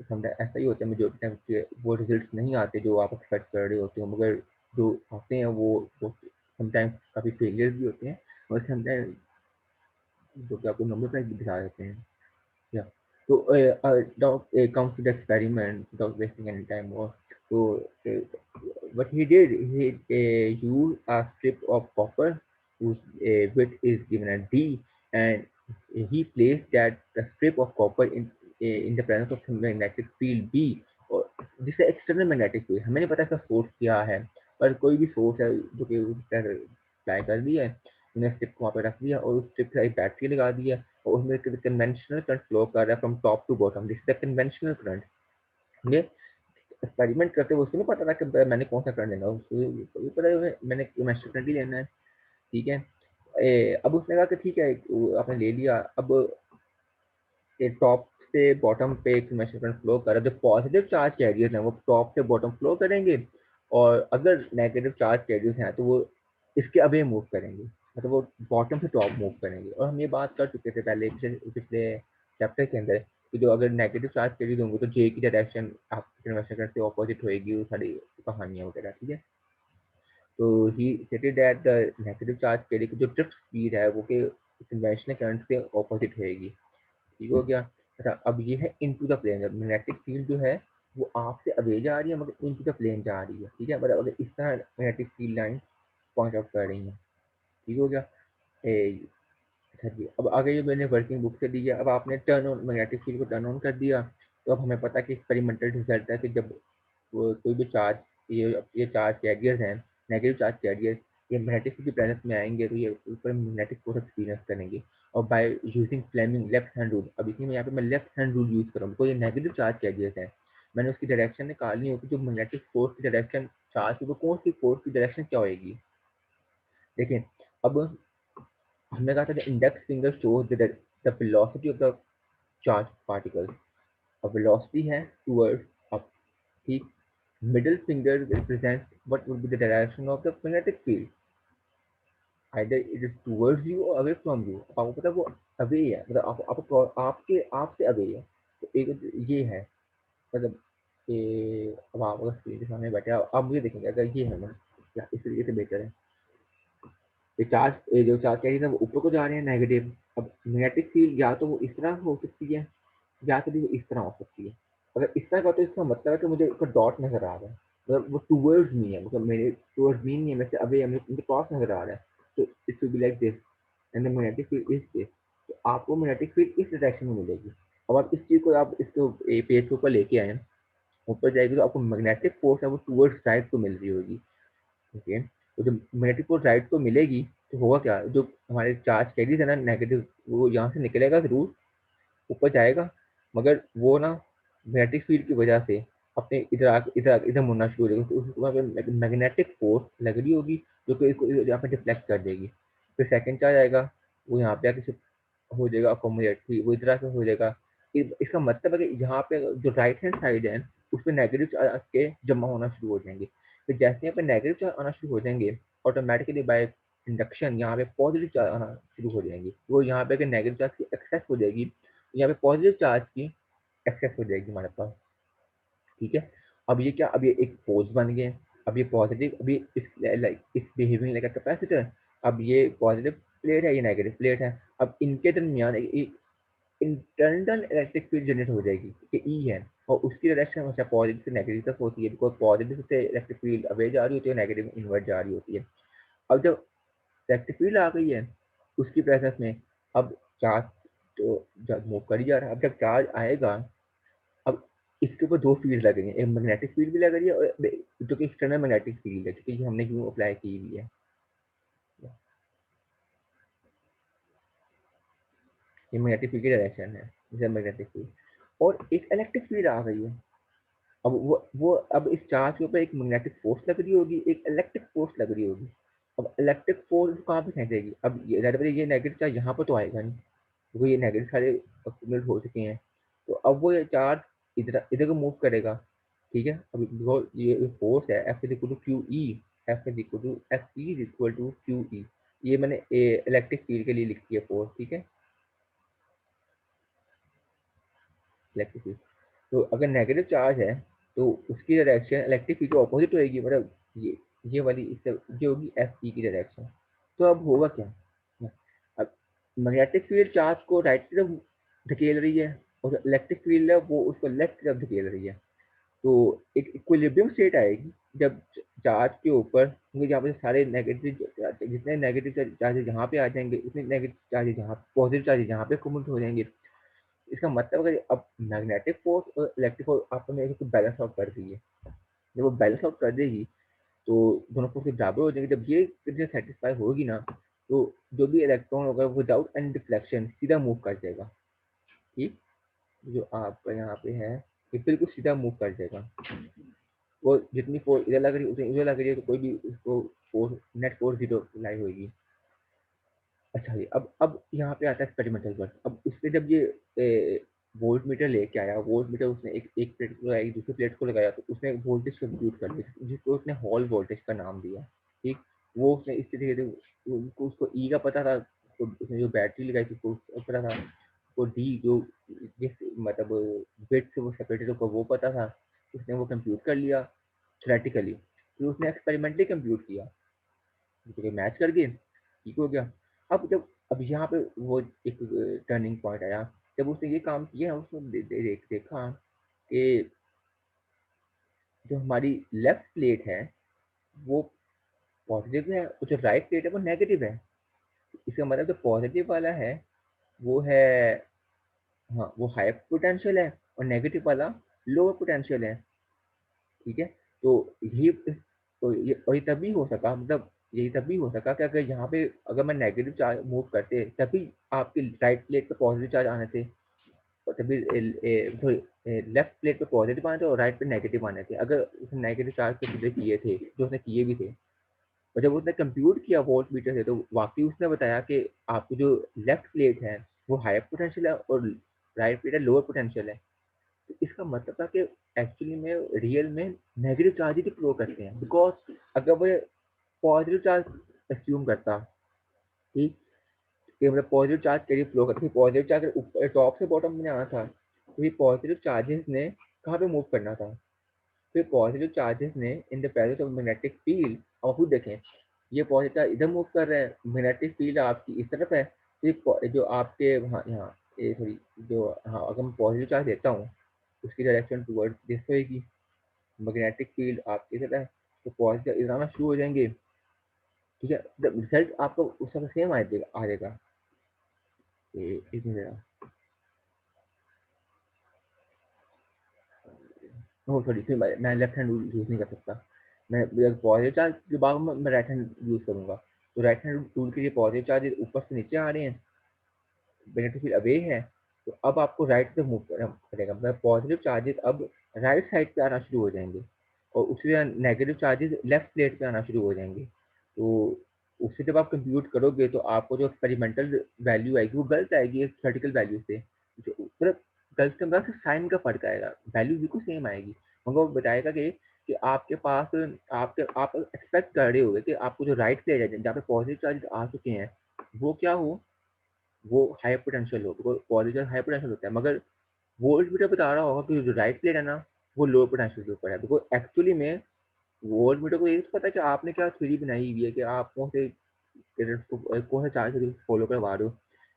समटाइम ऐसा ही होता है मेजोरिटी टाइम कि वो रिजल्ट नहीं आते जो आप एक्सपेक्ट कर रहे होते हो, मगर जो आते हैं वो समटाइम्स काफ़ी फेलियर भी होते हैं, और समटाइम जो कि आपको नंबर प्राइज भी दिखा देते हैं। Yeah. So now comes to the experiment without wasting any time more. So what he did, he used a strip of copper whose width is given as D, and he placed that the strip of copper in the presence of magnetic field B, और जिसे external magnetic field, हमें नहीं पता इसका source क्या है, पर कोई भी सोर्स है जो कि अप्लाई कर दिया है, उन्हें स्ट्रिप को वहाँ पे रख दिया और उस स्ट्रिप से एक बैटरी लगा दिया, और उसमें कन्वेंशनल करंट फ्लो कर रहा है from top to bottom, this is the conventional current. ये एक्सपेरिमेंट करते हुए उसको नहीं पता था कि मैंने कौन सा करंट लेना है, उसको ये पता है मैंने कन्वेंशनल करंट ही लेना है। ठीक है, अब उसने कहा कि ठीक है आपने ले लिया, अब टॉप से बॉटम पे कन्वेंशनल करंट फ्लो कर रहा है, जो पॉजिटिव चार्ज कैरियर्स हैं वो टॉप से बॉटम फ्लो करेंगे, और अगर नेगेटिव चार्ज कैरियर्स हैं तो वो इसके अवे मूव करेंगे, मतलब वो बॉटम से टॉप मूव करेंगे। और हम ये बात कर चुके थे पहले पिछले चैप्टर के अंदर कि जो अगर नेगेटिव चार्ज कैरियर होंगे तो जे की डायरेक्शन आपके कन्वेंशनल करंट से ऑपोजिट होएगी, वो सारी कहानियाँ वगैरह। ठीक है, तो ही stated that the negative charge carrier की जो ड्रिफ्ट स्पीड है वो के कन्वेंशनल करंट से ऑपोजिट होएगी। ठीक हो गया। अच्छा, अब ये है इनटू द प्लेन, जब मैग्नेटिक फील्ड जो है वो आपसे अवे जा रही है मगर इनटू द प्लेन जा रही है। ठीक है, मतलब अगर इस तरह magnetic field line point out कर रही है। ठीक हो गया। ए, अच्छा जी, अब आगे जो मैंने वर्किंग बुक से दी है, अब आपने टर्न ऑन मैग्नेटिक फील्ड को टर्न ऑन कर दिया, तो अब हमें पता है कि एक्सपेरिमेंटल रिजल्ट है कि जब कोई भी चार्ज, ये चार्ज कैरियर्स हैं, नेगेटिव चार्ज कैरियर, ये मैग्नेटिक फील्ड की प्रेजेंस में आएंगे तो ये ऊपर मैग्नेटिक फोर्स एक्सपीरियंस करेंगे। और by using Fleming left hand rule, अब इसमें यहाँ पे मैं लेफ्ट हैंड रूल यूज कर रहा हूँ, तो ये नेगेटिव चार्ज कैरियर्स है, मैंने उसकी डायरेक्शन निकालनी होगी, जो मैग्नेटिक फोर्स की डायरेक्शन चार्ज की, वो कौन सी फोर्स की डायरेक्शन क्या होगी। देखिए अब हमने कहा था index finger shows the velocity of the charge particle, अब वेलोसिटी है टूवर्ड्स अप, ठीक, middle finger represents what would be the direction of the magnetic field, either it is towards you और अवे फ्रॉम यू, आपको पता है वो away है, मतलब आपके आपसे अवे है, तो एक ये है, मतलब अब आप अगर स्क्रीन के सामने बैठे आप मुझे देखेंगे, अगर ये है ना, या इस तरीके से बेहतर है, ये चार्ज, जो चार्ज कैरियर है वो ऊपर को जा रहे हैं नेगेटिव, अब मैग्नेटिक फील्ड या तो वो इस तरह हो सकती है या तो भी वो इस तरह हो सकती है, अगर इस तरह का तो इसका मतलब है कि मुझे उसका डॉट नजर आ रहा है, मतलब वो टूवर्ड्स मी है, मतलब मेरे टूवर्ड्स मी नहीं है, मेरे से अवे है, मुझे क्रॉस नजर आ रहा है, तो it will be like this and the magnetic field is this, तो आपको मैग्नेटिक फील्ड इस डायरेक्शन में मिलेगी। अब आप इस चीज को आप इसको पेज के ऊपर लेके आए, ऊपर जाएगी तो आपको मैग्नेटिक फोर्स है वो टूवर्ड्स राइट को मिल रही होगी, ओके, तो जब मैग्नेटिक फोर्स राइट को मिलेगी तो होगा क्या, जो हमारे चार्ज कैरियर्स है ना नेगेटिव, वो यहाँ से निकलेगा जरूर, ऊपर जाएगा, मगर वो ना मैग्नेटिक फील्ड की वजह से अपने इधर इधर मुड़ना शुरू हो जाएगा, तो उस वहाँ पे मैग्नेटिक फोर्स लग रही होगी जो कि इसको यहाँ पे डिफ्लेक्ट कर देगी, फिर सेकंड चार्ज आएगा, वो यहाँ पे आके हो जाएगा अकोमोडेट, वो इधर से हो जाएगा, इसका मतलब है कि यहाँ पे जो राइट हैंड साइड है उस पर नेगेटिव चार्ज के जमा होना शुरू हो जाएंगे, फिर जैसे यहाँ पे नेगेटिव चार्ज आना शुरू हो जाएंगे, ऑटोमेटिकली बाय इंडक्शन यहाँ पे पॉजिटिव चार्ज आना शुरू हो जाएंगे, वो यहाँ पे अगर नेगेटिव चार्ज की एक्सेस हो जाएगी, यहाँ पे पॉजिटिव चार्ज की एक्सेस हो जाएगी हमारे पास, ठीक है। अब ये क्या, अब ये एक फोर्स बन गए, अब ये पॉजिटिव, अभी इस लाइक इस बिहेविंग लाइक कैपेसिटर, अब ये पॉजिटिव प्लेट है, ये नेगेटिव प्लेट है, अब इनके दरमियान एक इंटरनल इलेक्ट्रिक फील्ड जनरेट हो जाएगी, ये ई है, और उसकी डायरेक्शन हमेशा पॉजिटिव से नेगेटिव तक होती है, बिकॉज पॉजिटिव से इलेक्ट्रिक फील्ड अवे जा रही होती है, नेगेटिव इनवर्ट जा रही होती है। अब जब इलेक्ट्रिक फील्ड आ गई है उसकी प्रेजेंस में, अब चार्ज तो जब मूव कर ही जा रहा है, अब जब चार्ज आएगा, अब इसके ऊपर दो फील्ड लग रही है, एक मैग्नेटिक फील्ड भी लग रही है और जो कि एक्सटर्नल मैग्नेटिक फील्ड है, क्योंकि हमने क्यों अप्लाई की हुई है, ये मैग्नेटिक फील्ड की डायरेक्शन है, जैसे मैग्नेटिक फील्ड, और एक इलेक्ट्रिक फील्ड आ गई है, अब वो अब इस चार्ज के ऊपर एक मैग्नेटिक फोर्स लग रही होगी, एक इलेक्ट्रिक फोर्स लग रही होगी, अब इलेक्ट्रिक फोर्स कहाँ पे खींचेगी, अब ये नेगेटिव चार्ज यहाँ पर तो आएगा नहीं, क्योंकि ये नेगेटिव सारे एक्यूमुलेट हो चुके हैं, तो अब वो ये चार्ज इधर इधर को मूव करेगा, ठीक है, अब ये फोर्स है F is equal to Q E, F is equal to F E is equal to Q E, ये मैंने इलेक्ट्रिक फील्ड के लिए लिखी है फोर्स, ठीक है, इलेक्ट्रिक फील्ड, तो अगर नेगेटिव चार्ज है तो उसकी डायरेक्शन इलेक्ट्रिक फील्ड के ऑपोजिट होगी, मतलब ये वाली इससे ये होगी एफ ई की डायरेक्शन, तो अब होगा क्या, अब मैग्नेटिक फील्ड चार्ज को राइट की तरफ धकेल रही है और इलेक्ट्रिक फील्ड है वो उसको लेफ्ट की तरफ धकेल रही है, तो एक इक्विलिब्रियम स्टेट आएगी जब चार्ज के ऊपर, क्योंकि यहाँ पे सारे नेगेटिव, जितने नेगेटिव चार्जेस यहाँ पे आ जाएंगे उतने नेगेटिव चार्जेस यहाँ, पॉजिटिव चार्जेस यहाँ पे कम्यूट हो जाएंगे, इसका मतलब अगर अब मैग्नेटिक फोर्स और इलेक्ट्रिक फोर्स आपने एक बैलेंस आउट कर दी है, जब वो बैलेंस आउट कर देगी तो दोनों फोर्स बराबर हो जाएंगे, जब ये कंडीशन सेटिस्फाई होगी ना, तो जो भी इलेक्ट्रॉन होगा विदाउट एनी डिफ्लेक्शन सीधा मूव कर जाएगा, ठीक, जो आपका यहाँ पे है ये बिल्कुल सीधा मूव कर जाएगा, वो जितनी फोर्स इधर लग रही है उतनी इधर लग रही है, तो कोई भी उसको फोर्स नेट फोर्स जीरो लाई होगी। अच्छा जी, अब यहाँ पे आता है एक्सपेरिमेंटल वर्क, अब उसने जब ये वोल्ट मीटर लेके आया, वोल्ट मीटर उसने एक प्लेट को लगाया, दूसरी प्लेट को लगाया, तो उसने वोल्टेज कंप्यूट कर लिया जिसको उसने हॉल वोल्टेज का नाम दिया, ठीक, वो उसने इस तरीके से उसको ई का पता था, तो उसने जो बैटरी लगाई थी उसको पता था, उसको डी जो जिस मतलब बिट से वो सेपरेटेड होगा वो पता था, उसने वो कंप्यूट कर लिया थ्योरेटिकली, फिर उसने एक्सपेरिमेंटली कंप्यूट किया, मैच कर गए, ठीक हो गया। अब यहाँ पे वो एक टर्निंग पॉइंट आया, जब उसने ये काम किया उसने देखा कि जो हमारी लेफ्ट प्लेट है वो पॉजिटिव है और जो राइट प्लेट है वो नेगेटिव है, इसका मतलब जो पॉजिटिव वाला है वो है, हाँ वो हाई पोटेंशियल है और नेगेटिव वाला लोअर पोटेंशियल है, ठीक है, तो ये और ये तभी हो सका, मतलब यही तभी हो सका कि अगर यहाँ पे अगर मैं नेगेटिव चार्ज मूव करते तभी आपके राइट प्लेट पे पॉजिटिव चार्ज आने थे, और तभी लेफ्ट प्लेट पे पॉजिटिव आने थे और राइट पे नेगेटिव आने थे, अगर उसने नेगेटिव चार्ज कंसिडर किए थे, जो उसने किए भी थे। और जब उसने कंप्यूट किया वोल्ट मीटर से, तो वाकई उसने बताया कि आपकी जो लेफ्ट प्लेट है वो हायर पोटेंशियल है और राइट प्लेट है लोअर पोटेंशियल है। तो इसका मतलब था कि एक्चुअली में रियल में नेगेटिव चार्ज ही फ्लो करते हैं, बिकॉज अगर वो पॉजिटिव चार्ज एज्यूम करता, ठीक, कि मतलब पॉजिटिव चार्ज कैरी फ्लो करती है, पॉजिटिव चार्ज ऊपर टॉप से बॉटम में आना था, तो ये पॉजिटिव चार्जेस ने कहाँ पे मूव करना था, फिर पॉजिटिव चार्जेस ने इन the presence of magnetic field, आप खुद देखें, ये पॉजिटिव चार्ज इधर मूव कर रहा है, मैग्नेटिक फील्ड आपकी इस तरफ है, जो आपके वहाँ यहाँ ये सॉरी जो, हाँ अगर मैं पॉजिटिव चार्ज देता हूँ उसकी डायरेक्शन टूवर्ड दिस होएगी, मैग्नेटिक फील्ड आपकी तरफ है, तो पॉजिटिव इधर आना शुरू हो जाएंगे, ठीक है, रिजल्ट आपको उस समय सेम आ जाएगा। एक मिनट, ओह सॉरी, फिर मैं लेफ्ट हैंड यूज़ नहीं कर सकता, मैं पॉजिटिव चार्ज के बाद मैं राइट हैंड यूज़ करूँगा, तो राइट हैंड टूल के लिए पॉजिटिव चार्ज ऊपर से नीचे आ रहे हैं, बेनिफिशियल अवे है, तो अब आपको राइट से मूव करेगा, मतलब पॉजिटिव चार्जेस अब राइट साइड पे आना शुरू हो जाएंगे और उससे नेगेटिव चार्जेस लेफ्ट प्लेट पे आना शुरू हो जाएंगे। तो उससे जब आप कंप्यूट करोगे तो आपको जो एक्सपेरिमेंटल वैल्यू आएगी वो गलत आएगी थ्योरेटिकल वैल्यू से, जो मतलब गलत से मतलब साइन का फर्क आएगा, वैल्यू बिल्कुल सेम आएगी, मगर वो बताएगा कि आपके पास आप एक्सपेक्ट कर रहे होगे कि आपको जो राइट प्लेट है जहाँ पे पॉजिटिव चार्जेस आ चुके हैं वो क्या हो, वो हाई पोटेंशियल हो, बिकॉज पॉजिटिव हाई पोटेंशियल होता है, मगर वोल्ट मीटर बता रहा होगा कि जो राइट प्लेट है ना वो लो पोटेंशियल के ऊपर है, बिकॉज एक्चुअली में वोल्ट मीटर को ये तो पता है कि आपने क्या थ्योरी बनाई हुई है कि आप कौन से कौन से चार्ज फॉलो करवा रहे हो,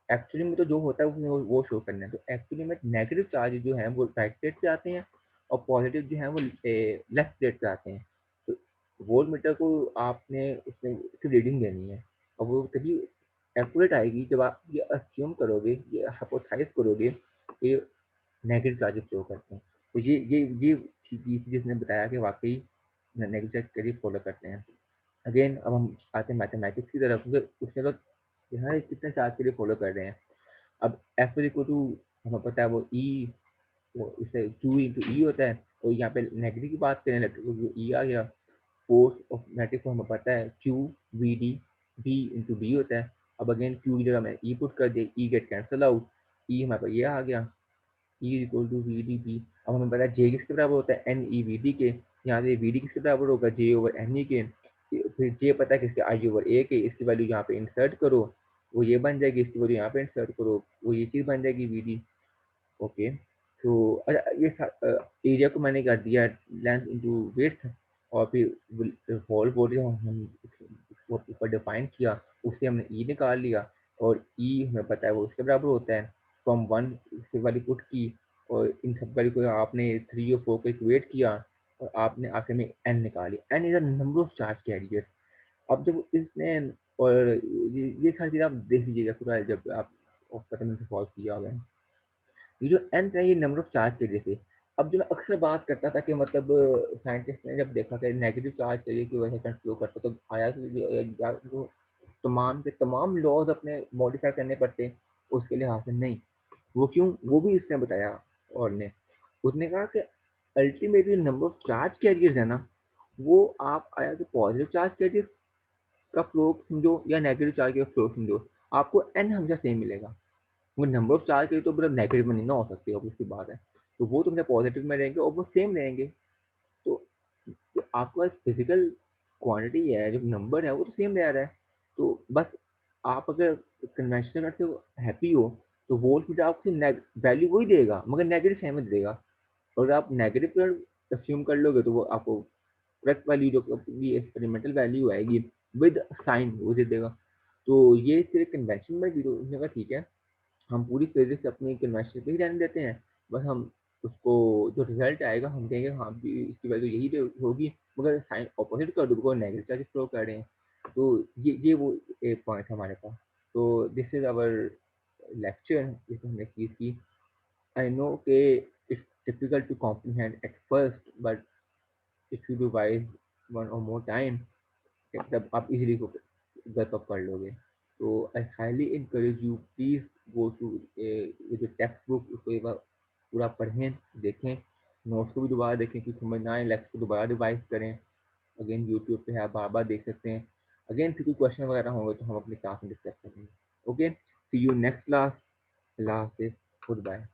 एक्चुअली में तो जो होता है उसमें वो शो करना है, तो एक्चुअली में नेगेटिव चार्ज जो है वो राइट प्लेट से आते हैं और पॉजिटिव जो है वो लेफ्ट प्लेट से आते हैं, तो वोल्ट मीटर को आपने उसमें उसकी रीडिंग देनी है और वो तभी एक्यूरेट आएगी जब आप ये अस्यूम करोगे, ये हाइपोथेसाइज करोगे कि नेगेटिव चार्जेस फ्लो करते हैं, तो ये चीज जिसने बताया कि वाकई नेगेटिव चार्ज करिए फॉलो करते हैं। अगेन अब हम आते हैं मैथमेटिक्स की तरफ, क्योंकि उसने तो यहाँ कितने चार्ज के लिए फॉलो कर रहे हैं। अब एफ इक्वल टू हमें पता है वो ई, वो इससे टू इंटू ई होता है, तो यहाँ पे नेगेटिव की बात करें तो ई आ गया, फोर्स ऑफ मैट्रिक्स को हमें पता है Q V D, B into D होता है, अब अगेन क्यू की जगह मैं ई पुट कर दे, E get cancel out, E हमारे पास ये आ गया, E equal to V D B, अब हमें पता है जे किसके बराबर होता है एन ई वी डी के, यहाँ से वी डी किसके बराबर होगा जे ओवर एन ई के, फिर जे पता है किसके आई ओवर ए के, इसकी वैल्यू यहाँ पे इंसर्ट करो, वो ये बन जाएगी, इसकी वैल्यू यहाँ पे इंसर्ट करो, वो ये चीज़ बन जाएगी वी डी। ओके, तो अच्छा ये एरिया को मैंने कर दिया लेंथ इंटू विड्थ, और फिर होल बॉडी हम ऊपर डिफाइन किया, उससे हमने ई निकाल लिया, और ई हमें पता है वो उसके बराबर होता है, फ्रॉम वन से वाली पुट की, और इन सब वाली को आपने थ्री और फोर को इक्वेट किया और आपने आखिर में एन निकाली, N is the number of charge carrier. अब जब इसने और ये सारी चीज़ आप देख लीजिएगा पूरा जब आप खत्म से सॉल्व किया होगा, ये जो एन है ये नंबर ऑफ चार्ज के जैसे। अब जो मैं अक्सर बात करता था कि मतलब साइंटिस्ट ने जब देखा कि नेगेटिव चार्ज चाहिए कि वजह से फ्लो करता, तो आया जो तमाम के तमाम लॉज अपने मॉडिफाई करने पड़ते उसके लिहाज से नहीं, वो क्यों, वो भी इसने बताया, और ने उसने कहा कि ultimately number of charge carriers है ना, वो आप आया तो पॉजिटिव चार्ज कैरियर का फ्लो समझो या नेगेटिव चार्ज का फ्लो समझो, आपको एन हमेशा सेम मिलेगा, वो नंबर ऑफ चार्ज के तो मतलब नेगेटिव में नहीं ना हो सकती, अब उसकी बात है, तो वो तुमने पॉजिटिव में रहेंगे और वो सेम रहेंगे, तो जो आपके पास फिजिकल क्वांटिटी है, जो नंबर है वो तो सेम रह रहा है, तो बस आप अगर कन्वेंशनल से हैप्पी हो तो वोल्ट मीटर आपकी वैल्यू वही देगा मगर नेगेटिव साइन में देगा, और अगर आप नेगेटिव पर अस्यूम कर लोगे तो वो आपको करेक्ट वैल्यू जो भी एक्सपेरिमेंटल वैल्यू आएगी विद साइन वो दे देगा। तो ये सिर्फ कन्वेंशन में भी ठीक है, हम पूरी तरीके से अपनी कन्वेंशन पे ही रहने देते हैं, बस हम उसको जो रिजल्ट आएगा हम कहेंगे हाँ भी इसकी वैल्यू यही होगी, मगर साइन ऑपोजिट कर दो नेगेटिव चार्ज फ्लो कर रहे हैं, तो ये वो एक पॉइंट है हमारे पास। तो दिस इज आवर लेक्चर जिसमें हमने की। आई नो के it's difficult to comprehend at first, but if you revise one or more time तब आप इजीली ग्रैस्प अप कर लोगे। तो I highly encourage you, please go to ये जो टेक्स्ट बुक उसको एक बार पूरा पढ़ें, देखें, नोट्स को भी दोबारा देखें कि समझ ना आए, लेक्चर को दोबारा रिवाइज करें। अगेन यूट्यूब पे है, आप बार बार देख सकते हैं। अगेन फिर कोई क्वेश्चन वगैरह होंगे तो हम अपनी क्लास में डिस्कस करेंगे। Okay, see you next class. अल्लाह हाफिज़, गुड बाय।